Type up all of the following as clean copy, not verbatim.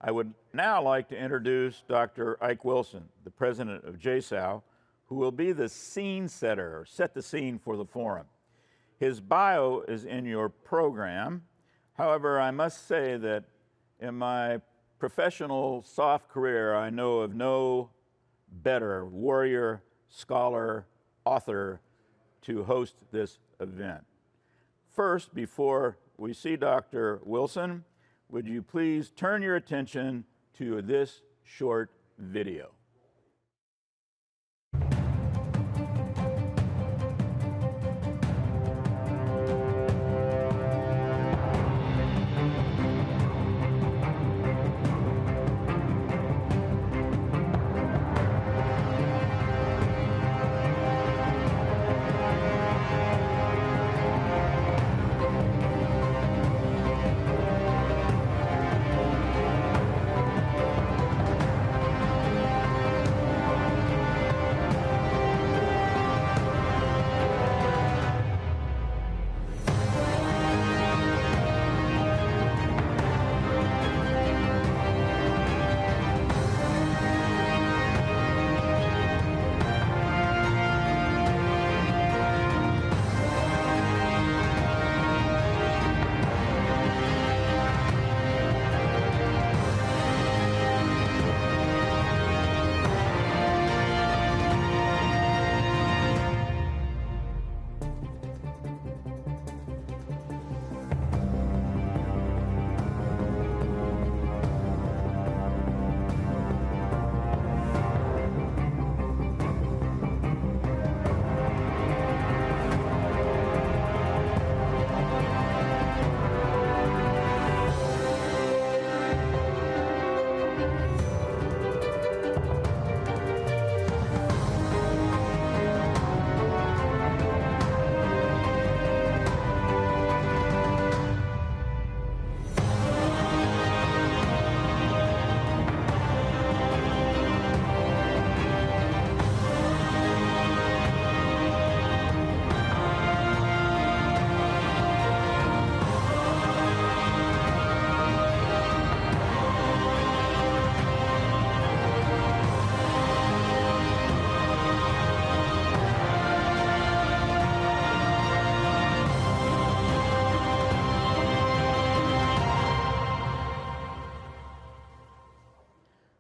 I would now like to introduce Dr. Ike Wilson, the president of JSOU, who will be the scene setter, or set the scene for the forum. His bio is in your program. However, I must say that in my professional SOF career, I know of no better warrior, scholar, author to host this event. First, before we see Dr. Wilson, would you please turn your attention to this short video?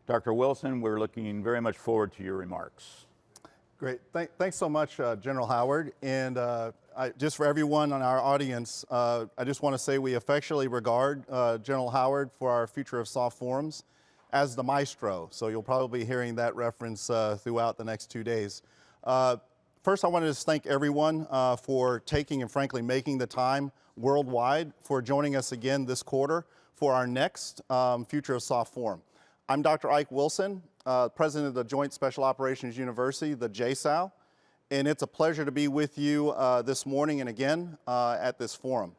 Dr. Wilson, we're looking very much forward to your remarks. Great. Thanks so much, General Howard. And just for everyone on our audience, I just want to say we affectionately regard General Howard for our Future of SOF forums as the maestro. So you'll probably be hearing that reference throughout the next 2 days. First, I want to just thank everyone for taking and frankly making the time worldwide for joining us again this quarter for our next Future of SOF forum. I'm Dr. Ike Wilson, president of the Joint Special Operations University, the JSOU, and it's a pleasure to be with you this morning and again at this forum.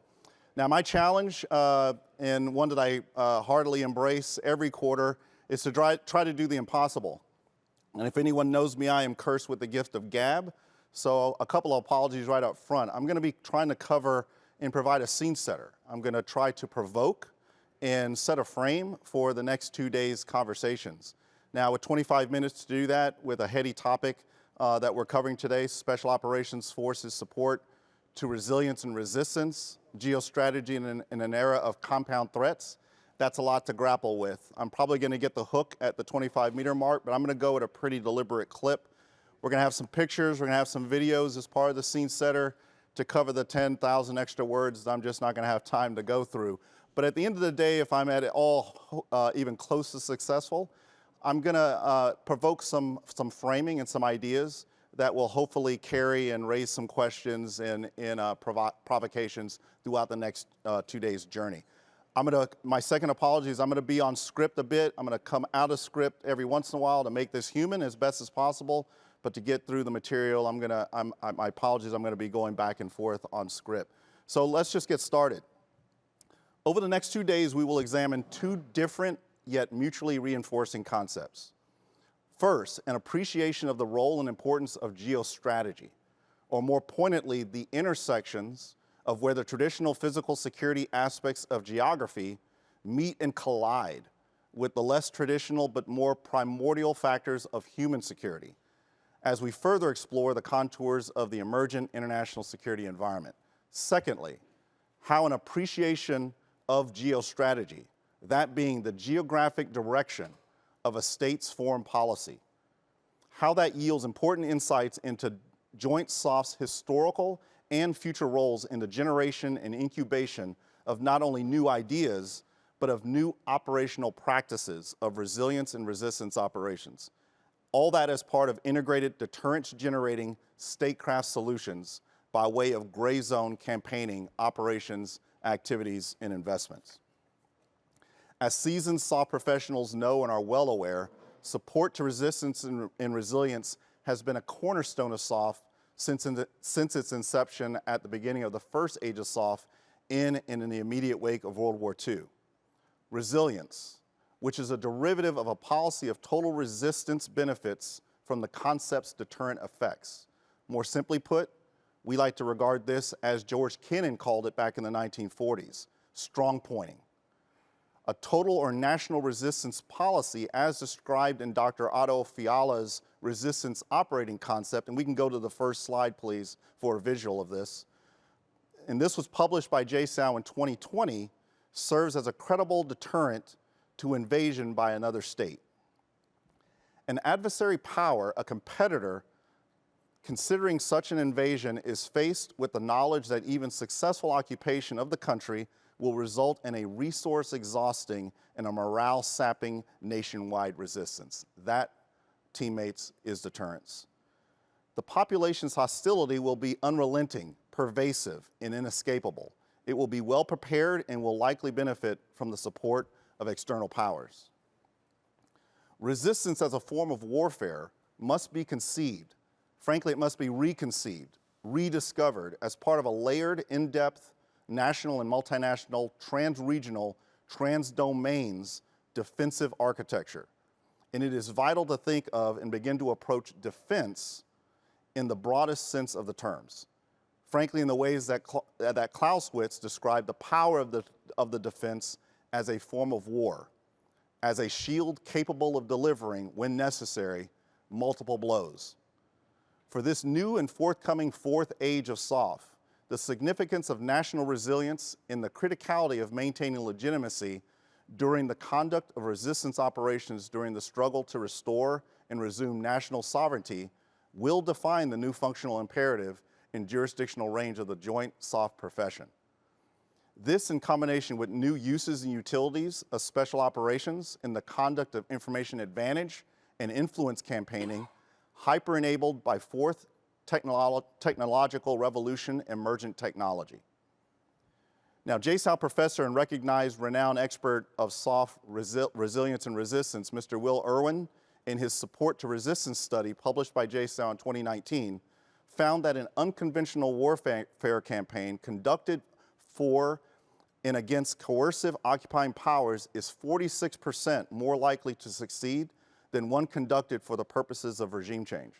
Now, my challenge, and one that I heartily embrace every quarter, is to try to do the impossible. And if anyone knows me, I am cursed with the gift of gab, so a couple of apologies right up front. I'm going to be trying to cover and provide a scene setter. I'm going to try to provoke and set a frame for the next 2 days' conversations. Now, with 25 minutes to do that, with a heady topic that we're covering today, Special Operations Forces support to resilience and resistance, geostrategy in an era of compound threats, that's a lot to grapple with. I'm probably gonna get the hook at the 25-meter mark, but I'm gonna go at a pretty deliberate clip. We're gonna have some pictures, we're gonna have some videos as part of the scene setter to cover the 10,000 extra words that I'm just not gonna have time to go through. But at the end of the day, if I'm at all even close to successful, I'm gonna provoke some framing and some ideas that will hopefully carry and raise some questions and provocations throughout the next 2 days' journey. My second apology is I'm gonna be on script a bit. I'm gonna come out of script every once in a while to make this human as best as possible, but to get through the material, my apologies, I'm gonna be going back and forth on script. So let's just get started. Over the next 2 days, we will examine two different yet mutually reinforcing concepts. First, an appreciation of the role and importance of geostrategy, or more pointedly, the intersections of where the traditional physical security aspects of geography meet and collide with the less traditional but more primordial factors of human security as we further explore the contours of the emergent international security environment. Secondly, how an appreciation of geostrategy, that being the geographic direction of a state's foreign policy, how that yields important insights into Joint SOF's historical and future roles in the generation and incubation of not only new ideas, but of new operational practices of resilience and resistance operations. All that as part of integrated deterrence-generating statecraft solutions by way of gray zone campaigning, operations, activities, and investments. As seasoned SOF professionals know and are well aware, support to resistance and resilience has been a cornerstone of SOF since its inception at the beginning of the first age of SOF in and in the immediate wake of World War II. Resilience, which is a derivative of a policy of total resistance benefits from the concept's deterrent effects. More simply put, we like to regard this as George Kennan called it back in the 1940s, strong pointing. A total or national resistance policy as described in Dr. Otto Fiala's resistance operating concept, and we can go to the first slide, please, for a visual of this. And this was published by JSOU in 2020, serves as a credible deterrent to invasion by another state. An adversary power, a competitor, considering such an invasion is faced with the knowledge that even successful occupation of the country will result in a resource-exhausting and a morale-sapping nationwide resistance. That, teammates, is deterrence. The population's hostility will be unrelenting, pervasive, and inescapable. It will be well prepared and will likely benefit from the support of external powers. Resistance as a form of warfare must be conceived. Frankly, it must be reconceived, rediscovered as part of a layered, in-depth, national and multinational, trans-regional, trans-domains defensive architecture. And it is vital to think of and begin to approach defense in the broadest sense of the terms. Frankly, in the ways that Clausewitz described the power of the defense as a form of war, as a shield capable of delivering, when necessary, multiple blows. For this new and forthcoming fourth age of SOF, the significance of national resilience and the criticality of maintaining legitimacy during the conduct of resistance operations during the struggle to restore and resume national sovereignty will define the new functional imperative and jurisdictional range of the joint SOF profession. This, in combination with new uses and utilities of special operations in the conduct of information advantage and influence campaigning, hyper-enabled by fourth technological revolution, emergent technology. Now, JSOU professor and recognized renowned expert of SOF resilience and resistance, Mr. Will Irwin, in his Support to Resistance study published by JSOU in 2019, found that an unconventional warfare campaign conducted for and against coercive occupying powers is 46% more likely to succeed than one conducted for the purposes of regime change.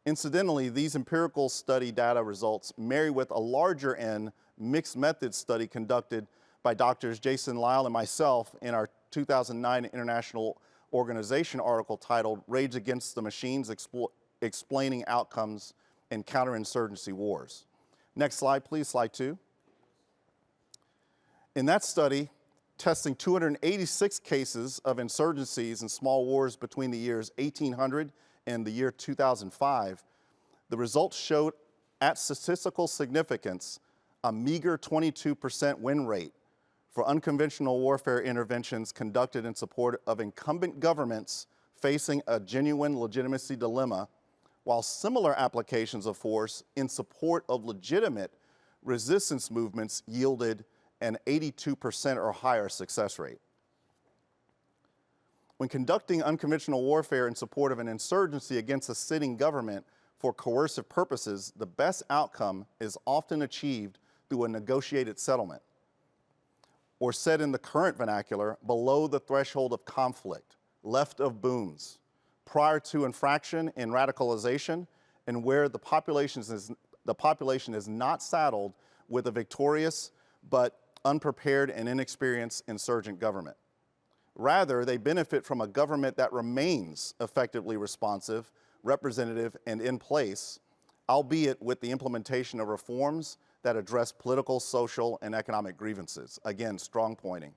Incidentally, these empirical study data results marry with a larger N mixed method study conducted by Drs. Jason Lyle and myself in our 2009 International Organization article titled Rage Against the Machines, Explaining Outcomes in Counterinsurgency Wars. Next slide, please, slide 2. In that study, testing 286 cases of insurgencies and small wars between the years 1800 and the year 2005, the results showed at statistical significance a meager 22% win rate for unconventional warfare interventions conducted in support of incumbent governments facing a genuine legitimacy dilemma, while similar applications of force in support of legitimate resistance movements yielded an 82% or higher success rate. When conducting unconventional warfare in support of an insurgency against a sitting government for coercive purposes, the best outcome is often achieved through a negotiated settlement, or said in the current vernacular, below the threshold of conflict, left of booms, prior to infraction and radicalization, and where the population is not saddled with a victorious but unprepared and inexperienced insurgent government. Rather, they benefit from a government that remains effectively responsive, representative, and in place, albeit with the implementation of reforms that address political, social, and economic grievances. Again, strong pointing.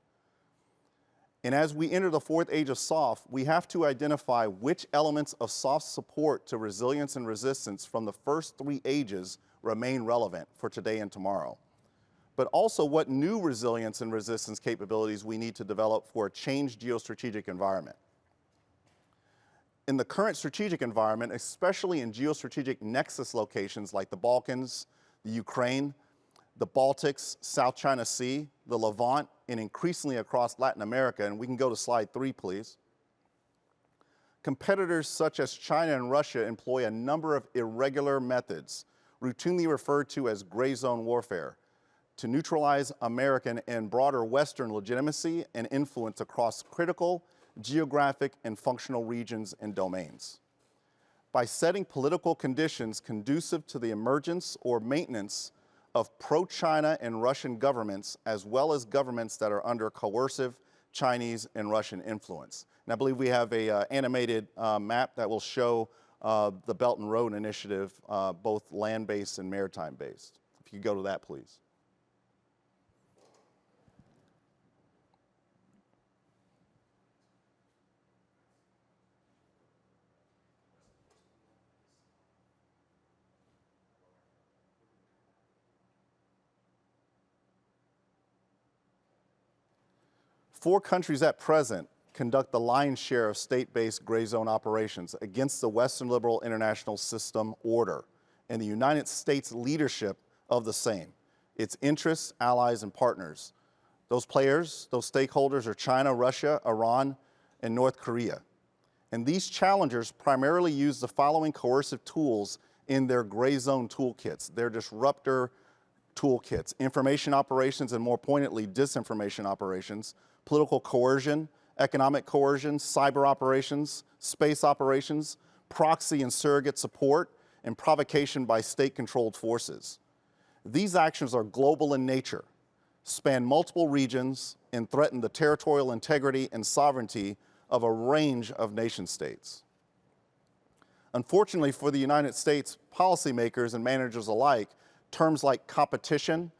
And as we enter the fourth age of SOF, we have to identify which elements of SOF's support to resilience and resistance from the first three ages remain relevant for today and tomorrow, but also what new resilience and resistance capabilities we need to develop for a changed geostrategic environment. In the current strategic environment, especially in geostrategic nexus locations like the Balkans, the Ukraine, the Baltics, South China Sea, the Levant, and increasingly across Latin America, and we can go to slide 3, please. Competitors such as China and Russia employ a number of irregular methods, routinely referred to as gray zone warfare, to neutralize American and broader Western legitimacy and influence across critical geographic and functional regions and domains. By setting political conditions conducive to the emergence or maintenance of pro-China and Russian governments, as well as governments that are under coercive Chinese and Russian influence. And I believe we have a animated map that will show the Belt and Road Initiative, both land-based and maritime-based. If you could go to that, please. Four countries at present conduct the lion's share of state-based gray zone operations against the Western liberal international system order and the United States leadership of the same, its interests, allies, and partners. Those players, those stakeholders are China, Russia, Iran, and North Korea. And these challengers primarily use the following coercive tools in their gray zone toolkits, their disruptor toolkits: information operations, and more poignantly, disinformation operations, political coercion, economic coercion, cyber operations, space operations, proxy and surrogate support, and provocation by state-controlled forces. These actions are global in nature, span multiple regions, and threaten the territorial integrity and sovereignty of a range of nation-states. Unfortunately for the United States policymakers and managers alike, terms like competition,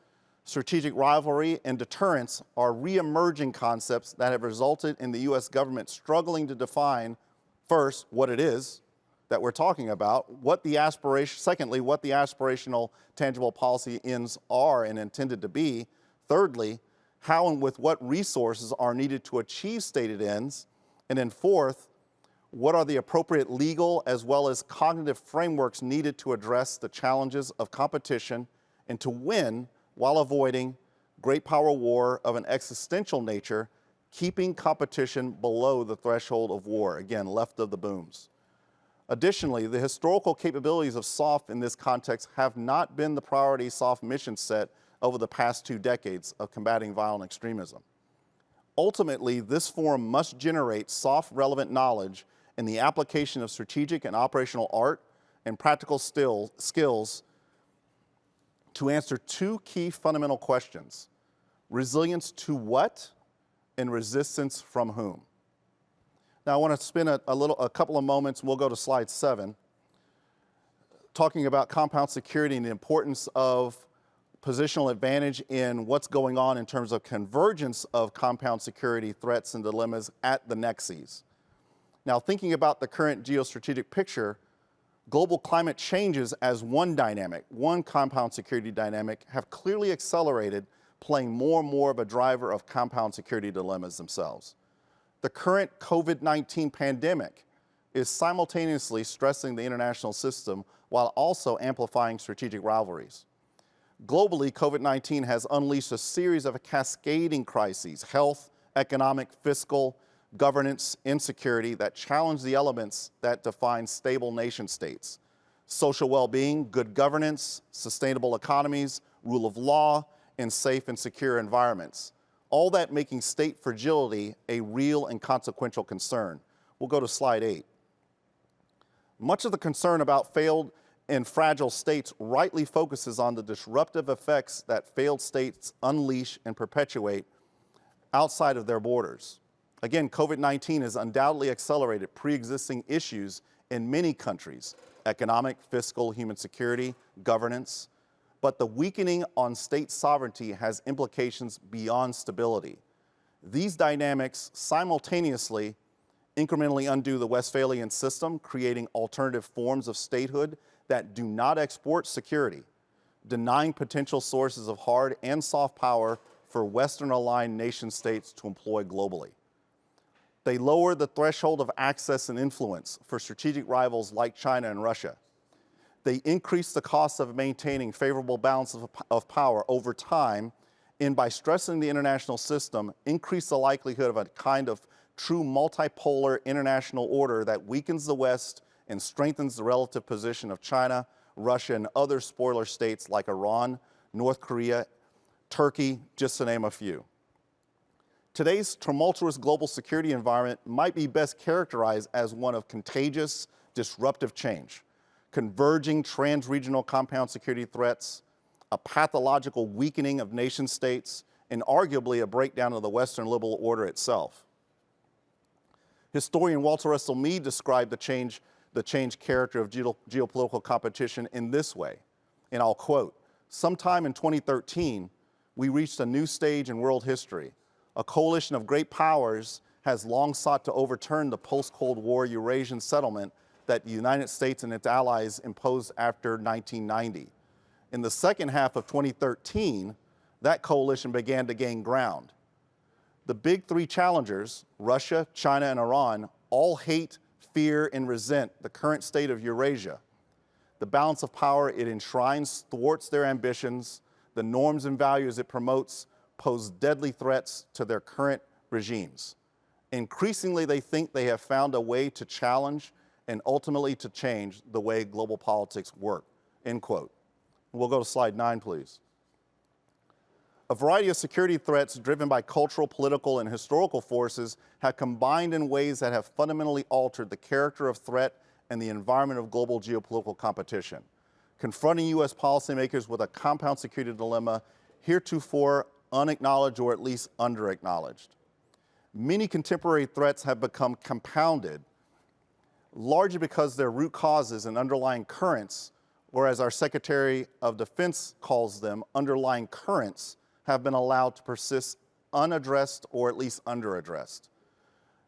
strategic rivalry, and deterrence are re-emerging concepts that have resulted in the U.S. government struggling to define, first, what it is that we're talking about, secondly, what the aspirational tangible policy ends are and intended to be, thirdly, how and with what resources are needed to achieve stated ends, and then fourth, what are the appropriate legal as well as cognitive frameworks needed to address the challenges of competition and to win while avoiding great power war of an existential nature, keeping competition below the threshold of war, again, left of the booms. Additionally, the historical capabilities of SOF in this context have not been the priority SOF mission set over the past 2 decades of combating violent extremism. Ultimately, this forum must generate SOF-relevant knowledge in the application of strategic and operational art and practical skills to answer 2 key fundamental questions: resilience to what and resistance from whom. Now I want to spend a couple of moments, and we'll go to slide 7, talking about compound security and the importance of positional advantage in what's going on in terms of convergence of compound security threats and dilemmas at the nexuses. Now, thinking about the current geostrategic picture, global climate changes as one dynamic, one compound security dynamic, have clearly accelerated, playing more and more of a driver of compound security dilemmas themselves. The current COVID-19 pandemic is simultaneously stressing the international system while also amplifying strategic rivalries. Globally, COVID-19 has unleashed a series of cascading crises: health, economic, fiscal, governance, insecurity, that challenge the elements that define stable nation states: social well-being, good governance, sustainable economies, rule of law, and safe and secure environments. All that making state fragility a real and consequential concern. We'll go to slide 8. Much of the concern about failed and fragile states rightly focuses on the disruptive effects that failed states unleash and perpetuate outside of their borders. Again, COVID-19 has undoubtedly accelerated pre-existing issues in many countries: economic, fiscal, human security, governance. But the weakening on state sovereignty has implications beyond stability. These dynamics simultaneously incrementally undo the Westphalian system, creating alternative forms of statehood that do not export security, denying potential sources of hard and soft power for Western-aligned nation-states to employ globally. They lower the threshold of access and influence for strategic rivals like China and Russia. They increase the cost of maintaining favorable balance of power over time, and by stressing the international system, increase the likelihood of a kind of true multipolar international order that weakens the West and strengthens the relative position of China, Russia, and other spoiler states like Iran, North Korea, Turkey, just to name a few. Today's tumultuous global security environment might be best characterized as one of contagious, disruptive change, converging trans-regional compound security threats, a pathological weakening of nation states, and arguably a breakdown of the Western liberal order itself. Historian Walter Russell Mead described the change character of geopolitical competition in this way, and I'll quote, "Sometime in 2013, we reached a new stage in world history. A coalition of great powers has long sought to overturn the post-Cold War Eurasian settlement that the United States and its allies imposed after 1990. In the second half of 2013, that coalition began to gain ground. The big three challengers, Russia, China, and Iran, all hate, fear, and resent the current state of Eurasia. The balance of power it enshrines thwarts their ambitions. The norms and values it promotes pose deadly threats to their current regimes. Increasingly, they think they have found a way to challenge and ultimately to change the way global politics work," end quote. We'll go to slide 9, please. A variety of security threats driven by cultural, political, and historical forces have combined in ways that have fundamentally altered the character of threat and the environment of global geopolitical competition, confronting U.S. policymakers with a compound security dilemma heretofore unacknowledged or at least under-acknowledged. Many contemporary threats have become compounded, largely because their root causes and underlying currents, or as our Secretary of Defense calls them, underlying currents, have been allowed to persist unaddressed or at least underaddressed.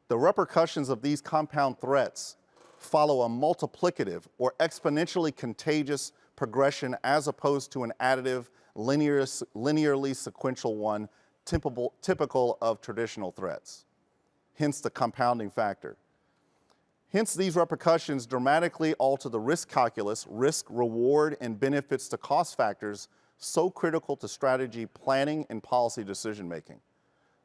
The repercussions of these compound threats follow a multiplicative or exponentially contagious progression as opposed to an additive, linearly sequential one typical of traditional threats, hence the compounding factor. Hence, these repercussions dramatically alter the risk calculus, risk, reward, and benefits to cost factors so critical to strategy planning and policy decision-making.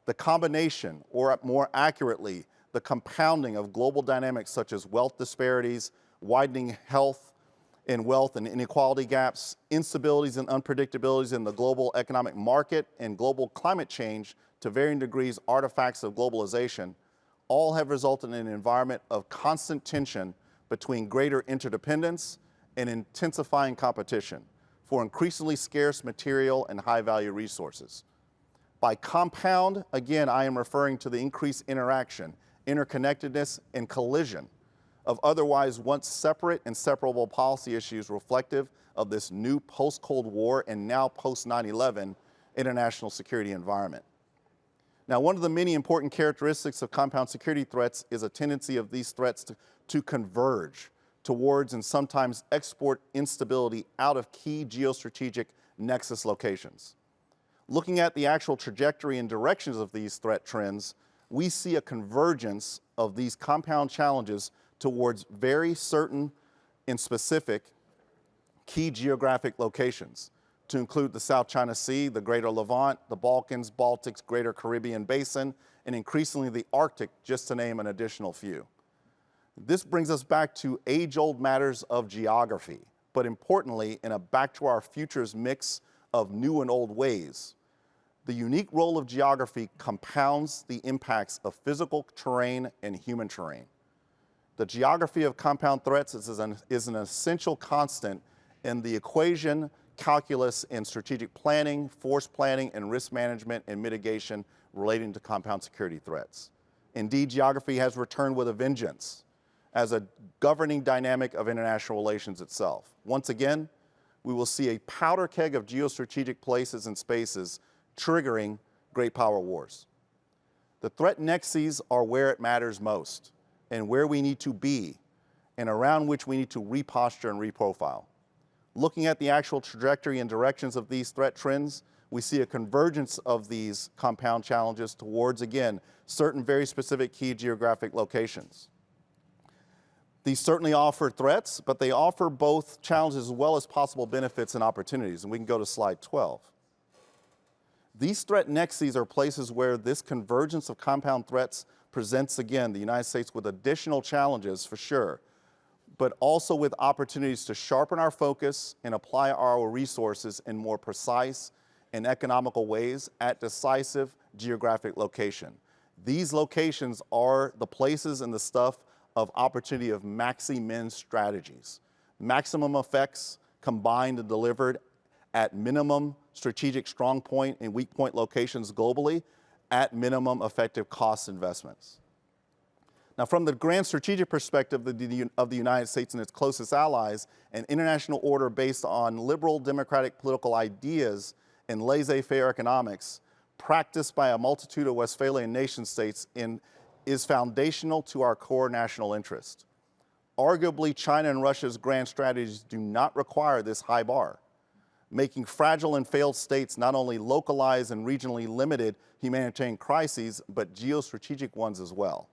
The combination, or more accurately, the compounding of global dynamics such as wealth disparities, widening health and wealth and inequality gaps, instabilities and unpredictabilities in the global economic market, and global climate change, to varying degrees artifacts of globalization, all have resulted in an environment of constant tension between greater interdependence and intensifying competition for increasingly scarce material and high-value resources. By compound, again, I am referring to the increased interaction, interconnectedness, and collision of otherwise once separate and separable policy issues reflective of this new post-Cold War and now post-9/11 international security environment. Now, one of the many important characteristics of compound security threats is a tendency of these threats to converge towards and sometimes export instability out of key geostrategic nexus locations. Looking at the actual trajectory and directions of these threat trends, we see a convergence of these compound challenges towards very certain and specific key geographic locations, to include the South China Sea, the Greater Levant, the Balkans, Baltics, Greater Caribbean Basin, and increasingly the Arctic, just to name an additional few. This brings us back to age-old matters of geography, but importantly, in a back to our futures mix of new and old ways. The unique role of geography compounds the impacts of physical terrain and human terrain. The geography of compound threats is an essential constant in the equation, calculus, in strategic planning, force planning, and risk management and mitigation relating to compound security threats. Indeed, geography has returned with a vengeance as a governing dynamic of international relations itself. Once again, we will see a powder keg of geostrategic places and spaces triggering great power wars. The threat nexuses are where it matters most and where we need to be and around which we need to reposture and reprofile. Looking at the actual trajectory and directions of these threat trends, we see a convergence of these compound challenges towards, again, certain very specific key geographic locations. These certainly offer threats, but they offer both challenges as well as possible benefits and opportunities, and we can go to slide 12. These threat nexuses are places where this convergence of compound threats presents, again, the United States with additional challenges for sure, but also with opportunities to sharpen our focus and apply our resources in more precise and economical ways at decisive geographic location. These locations are the places and the stuff of opportunity of maxi-min strategies. Maximum effects combined and delivered at minimum strategic strong point and weak point locations globally at minimum effective cost investments. Now, from the grand strategic perspective of the United States and its closest allies, an international order based on liberal democratic political ideas and laissez-faire economics practiced by a multitude of Westphalian nation states is foundational to our core national interest. Arguably, China and Russia's grand strategies do not require this high bar, making fragile and failed states not only localized and regionally limited humanitarian crises, but geostrategic ones as well.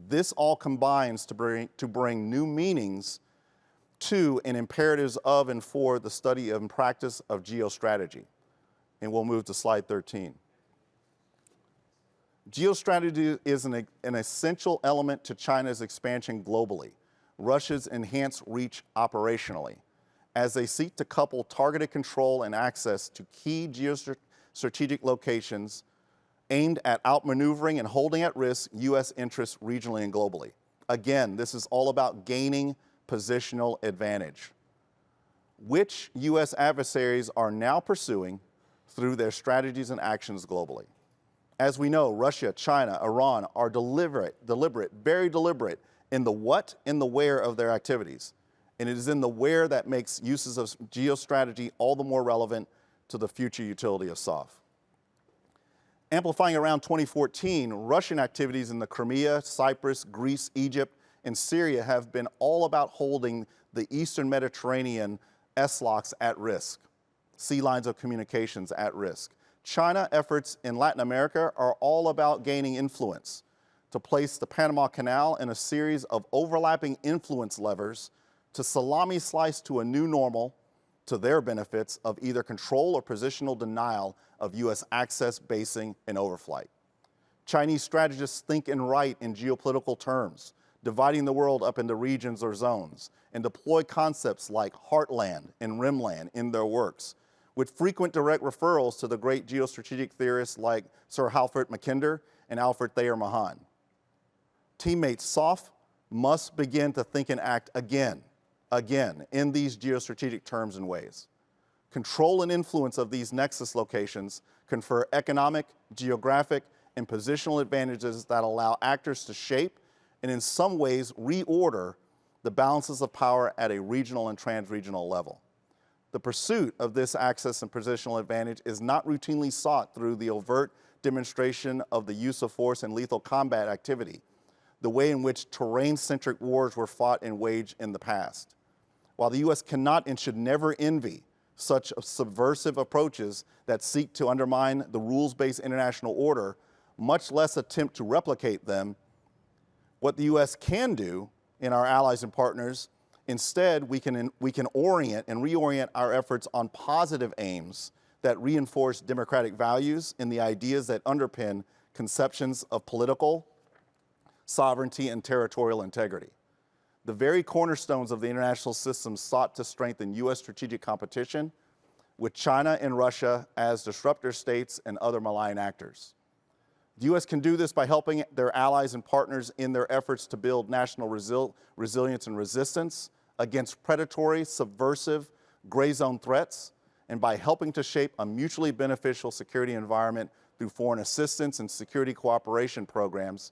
This all combines to bring new meanings to and imperatives of and for the study and practice of geostrategy. And we'll move to slide 13. Geostrategy is an essential element to China's expansion globally, Russia's enhanced reach operationally, as they seek to couple targeted control and access to key geostrategic locations aimed at outmaneuvering and holding at risk U.S. interests regionally and globally. Again, this is all about gaining positional advantage, which U.S. adversaries are now pursuing through their strategies and actions globally. As we know, Russia, China, Iran are very deliberate in the what and the where of their activities. And it is in the where that makes uses of geostrategy all the more relevant to the future utility of SOF. Amplifying around 2014, Russian activities in the Crimea, Cyprus, Greece, Egypt, and Syria have been all about holding the Eastern Mediterranean S-locks at risk, sea lines of communications at risk. China efforts in Latin America are all about gaining influence to place the Panama Canal in a series of overlapping influence levers to salami slice to a new normal to their benefits of either control or positional denial of U.S. access, basing, and overflight. Chinese strategists think and write in geopolitical terms, dividing the world up into regions or zones, and deploy concepts like heartland and rimland in their works, with frequent direct referrals to the great geostrategic theorists like Sir Halford Mackinder and Alfred Thayer Mahan. Teammates, SOF must begin to think and act again in these geostrategic terms and ways. Control and influence of these nexus locations confer economic, geographic, and positional advantages that allow actors to shape and in some ways reorder the balances of power at a regional and trans-regional level. The pursuit of this access and positional advantage is not routinely sought through the overt demonstration of the use of force and lethal combat activity, the way in which terrain-centric wars were fought and waged in the past. While the U.S. cannot and should never envy such subversive approaches that seek to undermine the rules-based international order, much less attempt to replicate them, what the U.S. can do in our allies and partners, instead, we can orient and reorient our efforts on positive aims that reinforce democratic values and the ideas that underpin conceptions of political sovereignty and territorial integrity. The very cornerstones of the international system sought to strengthen U.S. strategic competition with China and Russia as disruptor states and other malign actors. The U.S. can do this by helping their allies and partners in their efforts to build national resilience and resistance against predatory, subversive, gray zone threats, and by helping to shape a mutually beneficial security environment through foreign assistance and security cooperation programs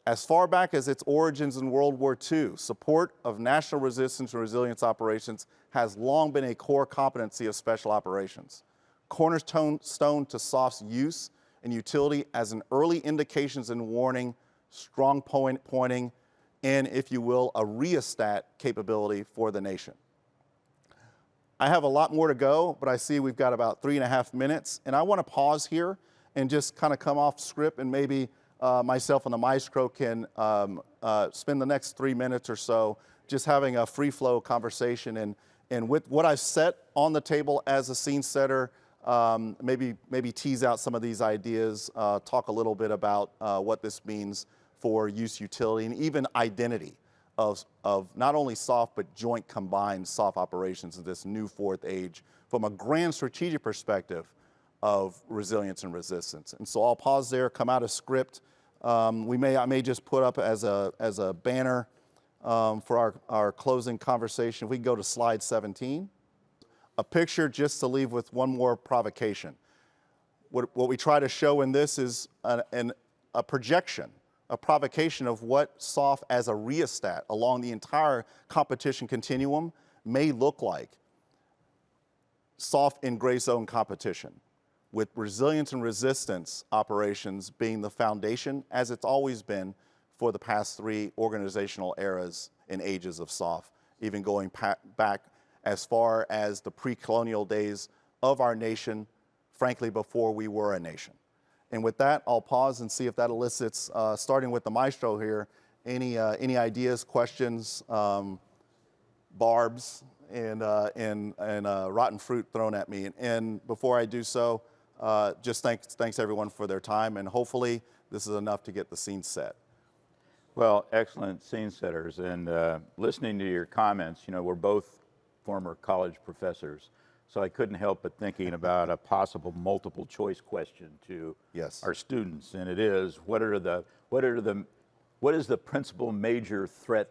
As far back as its origins in World War II, support of national resistance and resilience operations has long been a core competency of special operations. Cornerstone to SOF's use and utility as an early indications and warning, strong pointing, and, if you will, a rheostat capability for the nation. I have a lot more to go, but I see we've got about 3.5 minutes, and I want to pause here and just kind of come off script, and maybe myself and the maestro can spend the next 3 minutes or so just having a free flow conversation, and with what I've set on the table as a scene setter, maybe tease out some of these ideas, talk a little bit about what this means for use, utility, and even identity of not only SOF, but joint combined SOF operations in this new fourth age from a grand strategic perspective of resilience and resistance. And so I'll pause there, come out of script. I may just put up as a banner for our closing conversation. If we can go to slide 17. A picture just to leave with one more provocation. What we try to show in this is a projection, a provocation of what SOF as a rheostat along the entire competition continuum may look like. SOF in gray zone competition, with resilience and resistance operations being the foundation, as it's always been for the past 3 organizational eras and ages of SOF, even going back as far as the pre-colonial days of our nation, frankly, before we were a nation. And with that, I'll pause and see if that elicits, starting with the maestro here, any ideas, questions, barbs, and rotten fruit thrown at me. And before I do so, just thanks everyone for their time, and hopefully this is enough to get the scene set. Well, excellent scene setters, and listening to your comments, you know, we're both former college professors, so I couldn't help but thinking about a possible multiple choice question to our students, and it is, what is the principal major threat,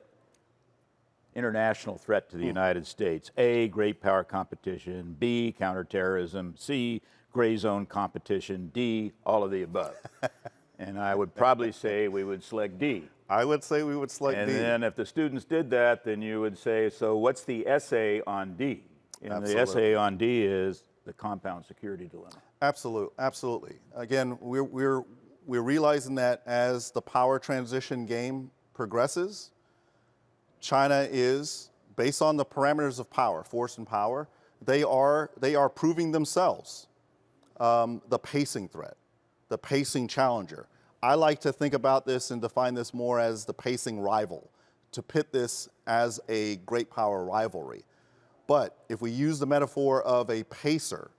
international threat to the United States? A, great power competition, B, counterterrorism, C, gray zone competition, D, all of the above. And I would probably say we would select D. I would say we would select D. And then if the students did that, then you would say, so what's the essay on D? And the essay on D is the compound security dilemma. Absolutely. Again, we're realizing that as the power transition game progresses, China is, based on the parameters of power, force and power, they are proving themselves the pacing threat, the pacing challenger. I like to think about this and define this more as the pacing rival, to pit this as a great power rivalry. But if we use the metaphor of a pacer,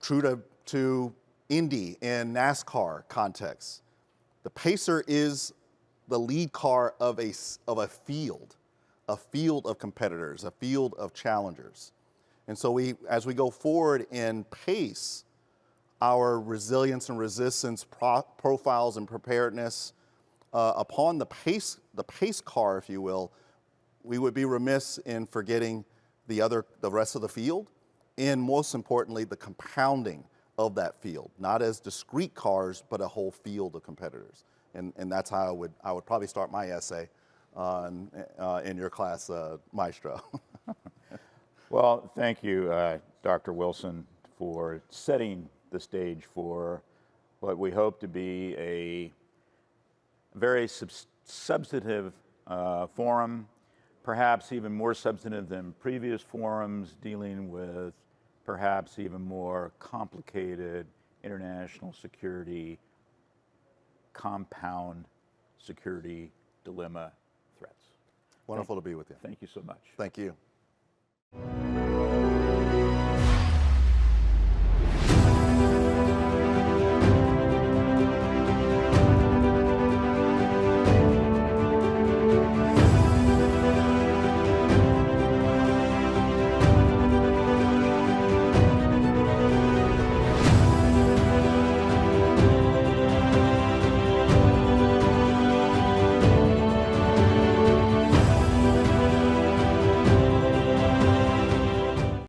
true to Indy and NASCAR context, the pacer is the lead car of a field of competitors, a field of challengers. And so as we go forward and pace our resilience and resistance profiles and preparedness upon the pace car, if you will, we would be remiss in forgetting the rest of the field, and most importantly, the compounding of that field, not as discrete cars, but a whole field of competitors. And that's how I would probably start my essay in your class, Maestro. Well, thank you, Dr. Wilson, for setting the stage for what we hope to be a very substantive forum, perhaps even more substantive than previous forums, dealing with perhaps even more complicated international security, compound security dilemma threats. Wonderful to be with you. Thank you so much. Thank you.